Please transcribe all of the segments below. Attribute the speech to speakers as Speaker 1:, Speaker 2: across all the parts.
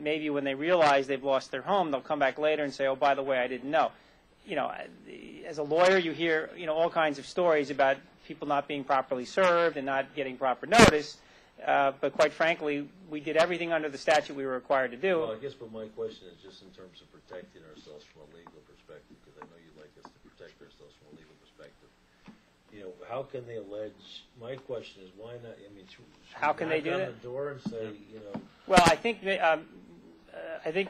Speaker 1: then maybe when they realize they've lost their home, they'll come back later and say, oh, by the way, I didn't know. You know, as a lawyer, you hear, you know, all kinds of stories about people not being properly served and not getting proper notice. But quite frankly, we did everything under the statute we were required to do.
Speaker 2: Well, I guess, but my question is just in terms of protecting ourselves from a legal perspective, because I know you'd like us to protect ourselves from a legal perspective. You know, how can they allege? My question is, why not? I mean,
Speaker 1: how can they do that?
Speaker 2: Knock on the door and say, you know.
Speaker 1: Well, I think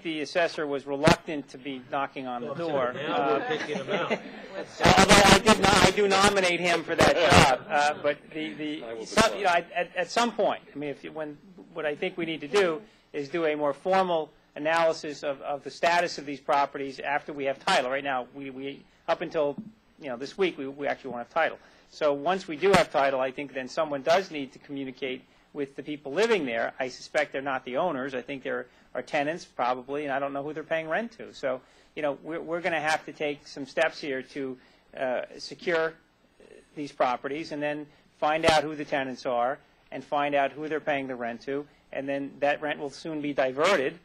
Speaker 1: the assessor was reluctant to be knocking on the door.
Speaker 2: Now we're picking him out.
Speaker 1: Although I do nominate him for that job, but you know, at some point, I mean, what I think we need to do is do a more formal analysis of the status of these properties after we have title. Right now, we up until, you know, this week, we actually won't have title. So once we do have title, I think then someone does need to communicate with the people living there. I suspect they're not the owners. I think they're tenants probably, and I don't know who they're paying rent to. So, you know, we're going to have to take some steps here to secure these properties and then find out who the tenants are and find out who they're paying the rent to, and then that rent will soon be diverted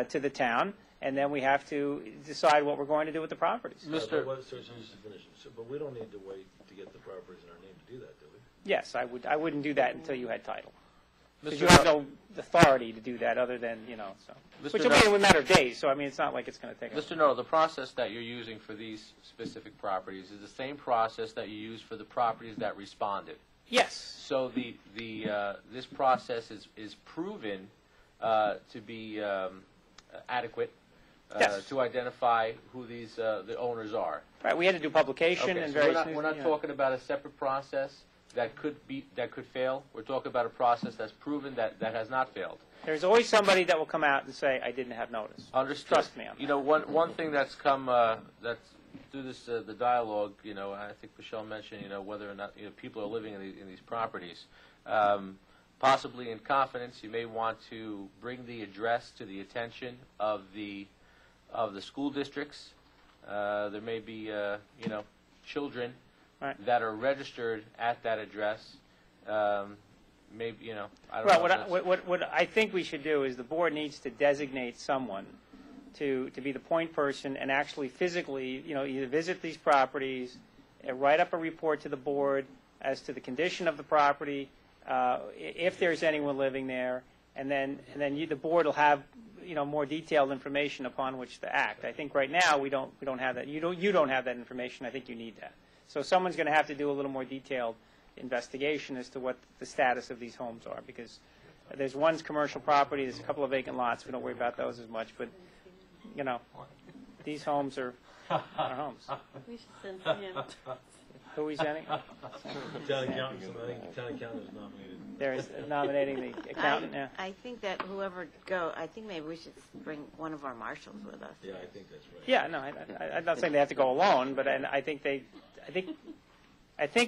Speaker 1: to the town, and then we have to decide what we're going to do with the properties.
Speaker 2: But we don't need to wait to get the properties in our name to do that, do we?
Speaker 1: Yes, I wouldn't do that until you had title. Because you have no authority to do that other than, you know, so. Which will be in a matter of days, so I mean, it's not like it's going to take
Speaker 3: Mr. Noto, the process that you're using for these specific properties is the same process that you use for the properties that responded.
Speaker 1: Yes.
Speaker 3: So this process is proven to be adequate
Speaker 1: yes.
Speaker 3: to identify who these the owners are.
Speaker 1: Right. We had to do publication
Speaker 3: okay,
Speaker 1: and
Speaker 3: so
Speaker 1: various.
Speaker 3: We're not talking about a separate process that could fail. We're talking about a process that's proven that has not failed.
Speaker 1: There's always somebody that will come out and say, I didn't have notice.
Speaker 3: Understood.
Speaker 1: Trust me on that.
Speaker 3: You know, one thing that's come that's through this the dialogue. You know, I think Michelle mentioned, you know, whether or not, you know, people are living in these properties. Possibly in confidence, you may want to bring the address to the attention of the school districts. There may be you know, children
Speaker 1: right.
Speaker 3: that are registered at that address. Maybe, you know, I don't know.
Speaker 1: What I think we should do is the board needs to designate someone to be the point person and actually physically, you know, either visit these properties, write up a report to the board as to the condition of the property, if there's anyone living there, and then the board will have, you know, more detailed information upon which to act. I think right now we don't have that. You don't have that information. I think you need that. So someone's going to have to do a little more detailed investigation as to what the status of these homes are, because there's one commercial property, there's a couple of vacant lots. We don't worry about those as much, but you know, these homes are our homes.
Speaker 4: We should send him.
Speaker 1: Who are we sending?
Speaker 2: Town accountant. I think the town accountant is nominated.
Speaker 1: There is nominating the accountant. Yeah.
Speaker 4: I think that I think maybe we should bring one of our marshals with us.
Speaker 2: Yeah, I think that's right.
Speaker 1: Yeah, no, I'm not saying they have to go alone, but I think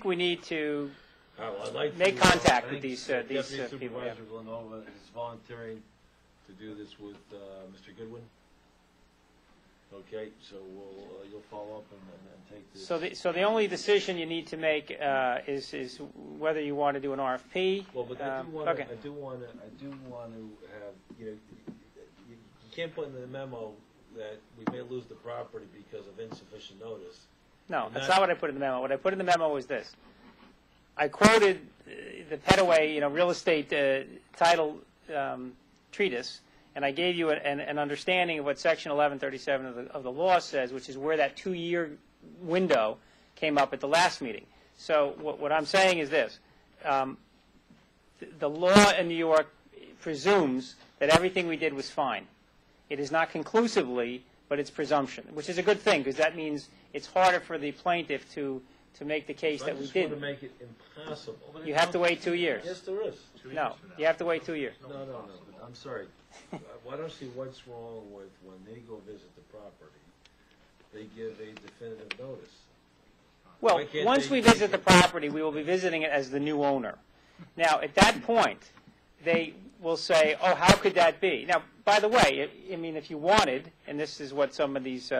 Speaker 1: we need to make contact with these people.
Speaker 2: Deputy Supervisor Villanova is volunteering to do this with Mr. Goodwin. Okay, so you'll follow up and take this.
Speaker 1: So the only decision you need to make is whether you want to do an RFP.
Speaker 2: Well, but I do want to have, you know, you can't put in the memo that we may lose the property because of insufficient notice.
Speaker 1: No, that's not what I put in the memo. What I put in the memo was this. I quoted the Petaway, you know, real estate title treatise, and I gave you an understanding of what Section 1137 of the law says, which is where that 2-year window came up at the last meeting. So what I'm saying is this. The law in New York presumes that everything we did was fine. It is not conclusively, but it's presumption, which is a good thing, because that means it's harder for the plaintiff to make the case that we didn't.
Speaker 2: I just want to make it impossible.
Speaker 1: You have to wait 2 years.
Speaker 2: Yes, there is.
Speaker 1: No, you have to wait 2 years.
Speaker 2: No, but I'm sorry. I don't see what's wrong with when they go visit the property, they give a definitive notice.
Speaker 1: Well, once we visit the property, we will be visiting it as the new owner. Now, at that point, they will say, oh, how could that be? Now, by the way, I mean, if you wanted, and this is what some of these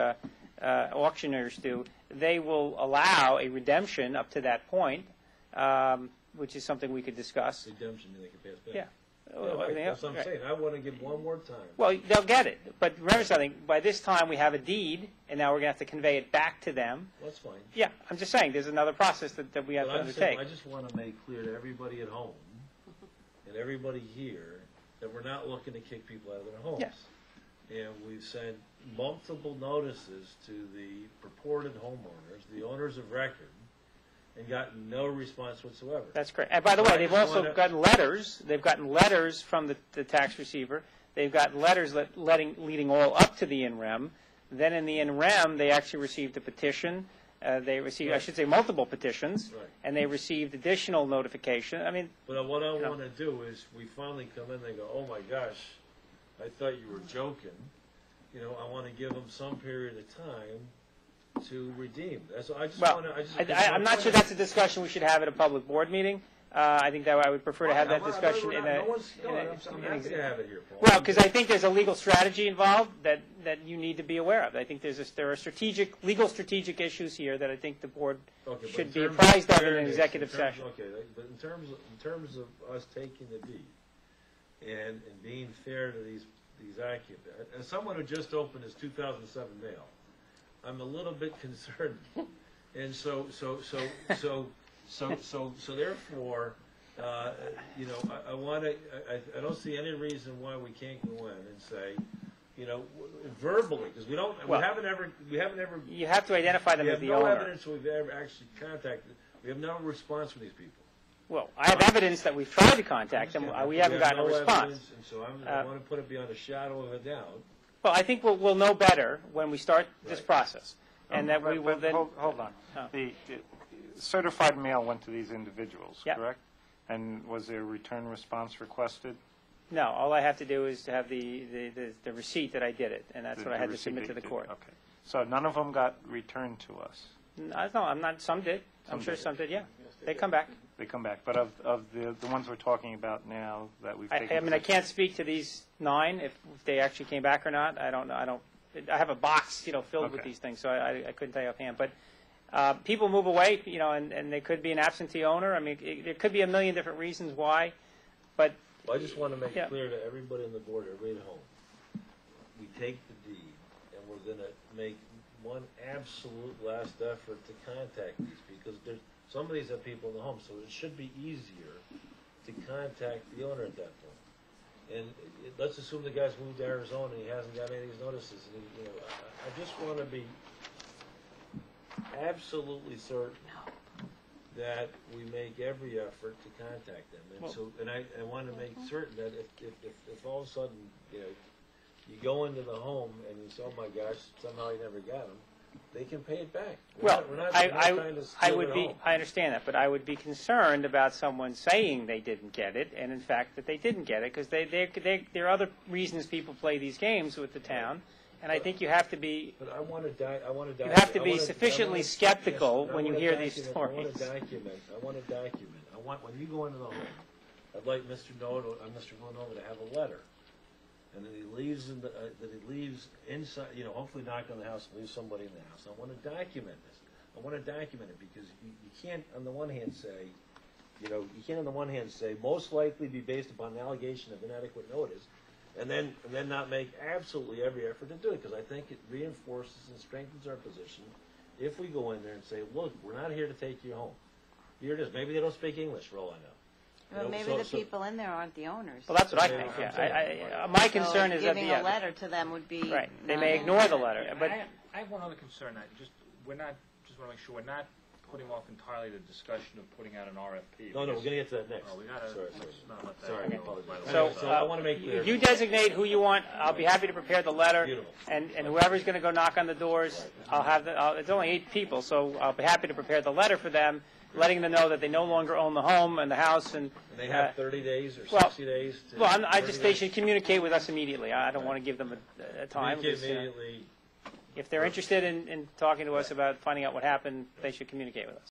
Speaker 1: auctioneers do, they will allow a redemption up to that point, which is something we could discuss.
Speaker 2: Redemption, they can pass back.
Speaker 1: Yeah.
Speaker 2: That's what I'm saying. I want to give one more time.
Speaker 1: Well, they'll get it, but remember something, by this time we have a deed, and now we're going to have to convey it back to them.
Speaker 2: That's fine.
Speaker 1: Yeah, I'm just saying, there's another process that we have
Speaker 2: But
Speaker 1: to
Speaker 2: I'm saying,
Speaker 1: undertake.
Speaker 2: I just want to make clear to everybody at home and everybody here that we're not looking to kick people out of their homes.
Speaker 1: Yes.
Speaker 2: And we've sent multiple notices to the purported homeowners, the owners of record, and gotten no response whatsoever.
Speaker 1: That's correct. And by the way,
Speaker 2: I
Speaker 1: they've
Speaker 2: just
Speaker 1: also
Speaker 2: wanna-
Speaker 1: gotten letters. They've gotten letters from the tax receiver. They've gotten letters leading all up to the in-rem. Then in the in-rem, they actually received a petition. They received, I
Speaker 2: Right.
Speaker 1: should say, multiple petitions,
Speaker 2: Right.
Speaker 1: and they received additional notification. I mean,
Speaker 2: But what I
Speaker 1: know.
Speaker 2: want to do is, we finally come in and they go, oh my gosh, I thought you were joking. You know, I want to give them some period of time to redeem. That's, I just
Speaker 1: well,
Speaker 2: want to,
Speaker 1: I'm not sure that's a discussion we should have at a public board meeting. I think that I would prefer to have that discussion in a.
Speaker 2: I'm happy to have it here, Paul.
Speaker 1: Well, because I think there's a legal strategy involved that you need to be aware of. I think there are legal strategic issues here that I think the board
Speaker 2: Okay, but
Speaker 1: should
Speaker 2: in
Speaker 1: be
Speaker 2: terms
Speaker 1: apprised of in an
Speaker 2: fairness,
Speaker 1: executive
Speaker 2: in terms-
Speaker 1: session.
Speaker 2: Okay, but in terms of us taking the deed and being fair to these occupants, as someone who just opened his 2007 mail, I'm a little bit concerned, and so therefore, you know, I want to. I don't see any reason why we can't go in and say, you know, verbally, because we haven't ever.
Speaker 1: You have to identify them
Speaker 2: We
Speaker 1: as
Speaker 2: have
Speaker 1: the
Speaker 2: no
Speaker 1: owner.
Speaker 2: evidence we've ever actually contacted. We have no response from these people.
Speaker 1: Well, I have evidence that we've tried to contact them. We haven't gotten a
Speaker 2: no
Speaker 1: response.
Speaker 2: evidence, and so I want to put it beyond a shadow of a doubt.
Speaker 1: Well, I think we'll know better when we start this process, and that we will then.
Speaker 5: Hold on.
Speaker 1: Oh.
Speaker 5: The certified mail went to these individuals,
Speaker 1: Yep.
Speaker 5: correct? And was there a return response requested?
Speaker 1: No, all I have to do is to have the receipt that I did it, and that's
Speaker 5: The-
Speaker 1: what I
Speaker 5: the
Speaker 1: had to
Speaker 5: receipt
Speaker 1: submit
Speaker 5: that
Speaker 1: to the
Speaker 5: you did.
Speaker 1: court.
Speaker 5: Okay. So none of them got returned to us.
Speaker 1: No, I'm not. Some did. I'm
Speaker 5: Some
Speaker 1: sure
Speaker 5: did.
Speaker 1: some did. Yeah, they come back.
Speaker 5: They come back. But of the ones we're talking about now that we've taken...
Speaker 1: I mean, I can't speak to these 9 if they actually came back or not. I don't know. I have a box, filled with
Speaker 5: Okay.
Speaker 1: these things, so I couldn't tell you offhand. But people move away, and they could be an absentee owner. I mean, there could be a million different reasons why. But
Speaker 2: Well, I just want to make
Speaker 1: Yeah.
Speaker 2: clear to everybody on the board, everybody at home, we take the deed, and we're going to make one absolute last effort to contact these, because some of these have people in the home, so it should be easier to contact the owner at that point. And let's assume the guy's moved to Arizona and he hasn't got any of these notices. And I just want to be absolutely certain that we make every effort to contact them. And I want to make certain that if all of a sudden, you go into the home and you say, oh my gosh, somehow you never got them, they can pay it back. We're not trying to steal their home.
Speaker 1: I understand that, but I would be concerned about someone saying they didn't get it, and in fact that they didn't get it, because there are other reasons people play these games with the town, and I think you have to be.
Speaker 2: But I want to.
Speaker 1: You have to be sufficiently skeptical when you hear these stories.
Speaker 2: I want to document. When you go into the home, I'd like Mr. Noto, Mr. Villanova to have a letter, and that he leaves inside. Hopefully knock on the house and leave somebody in the house. I want to document this. I want to document it because you can't, on the one hand, say, most likely be based upon an allegation of inadequate notice, and then not make absolutely every effort to do it, because I think it reinforces and strengthens our position if we go in there and say, look, we're not here to take you home. Here it is. Maybe they don't speak English for all I know.
Speaker 4: Well, maybe the people in there aren't the owners.
Speaker 1: Well, that's what I
Speaker 2: Yeah,
Speaker 1: think.
Speaker 2: I'm
Speaker 1: Yeah, my concern
Speaker 4: So
Speaker 1: is that
Speaker 4: giving a letter to them would be
Speaker 1: right. They
Speaker 4: not
Speaker 1: may
Speaker 4: an
Speaker 1: ignore the
Speaker 4: answer.
Speaker 1: letter, but
Speaker 6: I have one other concern. We're not just want to make sure we're not putting off entirely the discussion of putting out an RFP.
Speaker 2: No, we're going to get to that next.
Speaker 6: Oh, we gotta
Speaker 2: Sorry.
Speaker 6: let's not let that
Speaker 2: Sorry, I
Speaker 6: go
Speaker 2: apologize.
Speaker 6: by the
Speaker 1: So,
Speaker 6: wayside.
Speaker 2: I want to make clear.
Speaker 1: you designate who you want. I'll be happy to prepare the letter,
Speaker 2: Beautiful.
Speaker 1: and whoever's going to go knock on the doors, it's only 8 people, so I'll be happy to prepare the letter for them, letting them know that they no longer own the home and the house, and
Speaker 2: And they have 30 days or
Speaker 1: well,
Speaker 2: 60 days to...
Speaker 1: well, they
Speaker 2: 30 days?
Speaker 1: should communicate with us immediately. I don't want to give them a time.
Speaker 2: Communicate
Speaker 1: 'Cause,
Speaker 2: immediately.
Speaker 1: if they're interested in talking to us about finding out what happened, they should communicate with us.